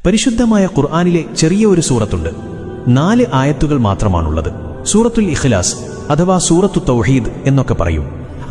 പരിശുദ്ധമായ ഖുർആനിലെ ചെറിയ ഒരു സൂറത്തുണ്ട്. 4 ആയത്തുകൾ മാത്രമാണുള്ളത്. സൂറത്തുൽ ഇഖ്ലാസ് അഥവാ സൂറത്തു തൗഹീദ് എന്നൊക്കെ പറയും.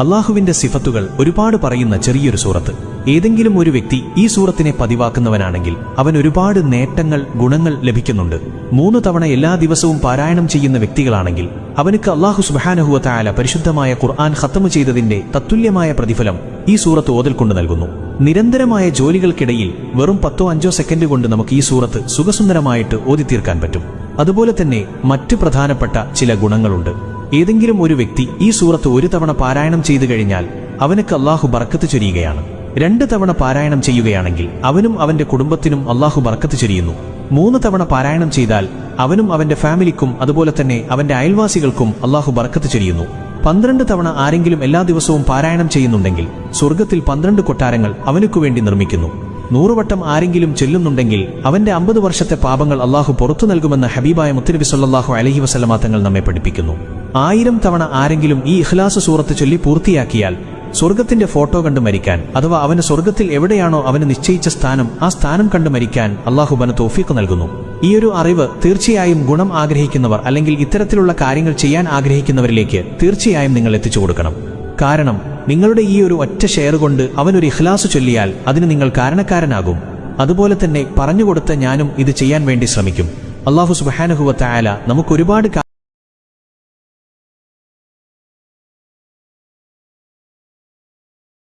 അള്ളാഹുവിന്റെ സിഫത്തുകൾ ഒരുപാട് പറയുന്ന ചെറിയൊരു സൂറത്ത്. ഏതെങ്കിലും ഒരു വ്യക്തി ഈ സൂറത്തിനെ പതിവാക്കുന്നവനാണെങ്കിൽ അവൻ ഒരുപാട് നേട്ടങ്ങൾ, ഗുണങ്ങൾ ലഭിക്കുന്നുണ്ട്. 3 തവണ എല്ലാ ദിവസവും പാരായണം ചെയ്യുന്ന വ്യക്തികളാണെങ്കിൽ അവനക്ക് അള്ളാഹു സുബ്ഹാനഹു വ തആല പരിശുദ്ധമായ ഖുർആൻ ഖത്മ് ചെയ്തതിന്റെ തത്തുല്യമായ പ്രതിഫലം ഈ സൂറത്ത് ഓതൽ കൊണ്ട് നൽകുന്നു. നിരന്തരമായ ജോലികൾക്കിടയിൽ വെറും 10-5 സെക്കൻഡ് കൊണ്ട് നമുക്ക് ഈ സൂറത്ത് സുഖസുന്ദരമായിട്ട് ഓതിത്തീർക്കാൻ പറ്റും. അതുപോലെ തന്നെ മറ്റ് പ്രധാനപ്പെട്ട ചില ഗുണങ്ങളുണ്ട്. ഏതെങ്കിലും ഒരു വ്യക്തി ഈ സൂറത്ത് 1 തവണ പാരായണം ചെയ്തു കഴിഞ്ഞാൽ അവനക്ക് അള്ളാഹു ബർക്കത്ത് ചൊരിയുകയാണ്. 2 തവണ പാരായണം ചെയ്യുകയാണെങ്കിൽ അവനും അവന്റെ കുടുംബത്തിനും അള്ളാഹു ബർക്കത്ത് ചൊരിയുന്നു. 3 തവണ പാരായണം ചെയ്താൽ അവനും അവന്റെ ഫാമിലിക്കും അതുപോലെ തന്നെ അവന്റെ അയൽവാസികൾക്കും അള്ളാഹു ബർക്കത്ത് ചൊരിയുന്നു. 12 തവണ ആരെങ്കിലും എല്ലാ ദിവസവും പാരായണം ചെയ്യുന്നുണ്ടെങ്കിൽ സ്വർഗത്തിൽ 12 കൊട്ടാരങ്ങൾ അവനുക്കു വേണ്ടി നിർമ്മിക്കുന്നു. 100 വട്ടം ആരെങ്കിലും ചൊല്ലുന്നുണ്ടെങ്കിൽ അവന്റെ 50 വർഷത്തെ പാപങ്ങൾ അള്ളാഹു പുറത്തു നൽകുമെന്ന് ഹബീബായ മുത്തുനബി സല്ലല്ലാഹു അലൈഹി വസല്ലമ തങ്ങൾ നമ്മെ പഠിപ്പിക്കുന്നു. 1000 തവണ ആരെങ്കിലും ഈ ഇഖ്ലാസ് സൂറത്ത് ചൊല്ലി പൂർത്തിയാക്കിയാൽ സ്വർഗത്തിന്റെ ഫോട്ടോ കണ്ടു മരിക്കാൻ, അഥവാ അവന് സ്വർഗത്തിൽ എവിടെയാണോ അവന് നിശ്ചയിച്ച സ്ഥാനം, ആ സ്ഥാനം കണ്ടു മരിക്കാൻ അള്ളാഹു അവന് തൗഫീഖ് നൽകുന്നു. ഈ ഒരു അറിവ് തീർച്ചയായും ഗുണം ആഗ്രഹിക്കുന്നവർ അല്ലെങ്കിൽ ഇത്തരത്തിലുള്ള കാര്യങ്ങൾ ചെയ്യാൻ ആഗ്രഹിക്കുന്നവരിലേക്ക് തീർച്ചയായും നിങ്ങൾ എത്തിച്ചു കൊടുക്കണം. കാരണം നിങ്ങളുടെ ഈ ഒരു ഒറ്റ ഷെയർ കൊണ്ട് അവനൊരു ഇഖ്ലാസ് ചൊല്ലിയാൽ അതിന് നിങ്ങൾ കാരണക്കാരനാകും. അതുപോലെ തന്നെ പറഞ്ഞുകൊടുത്ത ഞാനും ഇത് ചെയ്യാൻ വേണ്ടി ശ്രമിക്കും. അള്ളാഹു സുബ്ഹാനഹു വ തആല നമുക്ക് ഒരുപാട്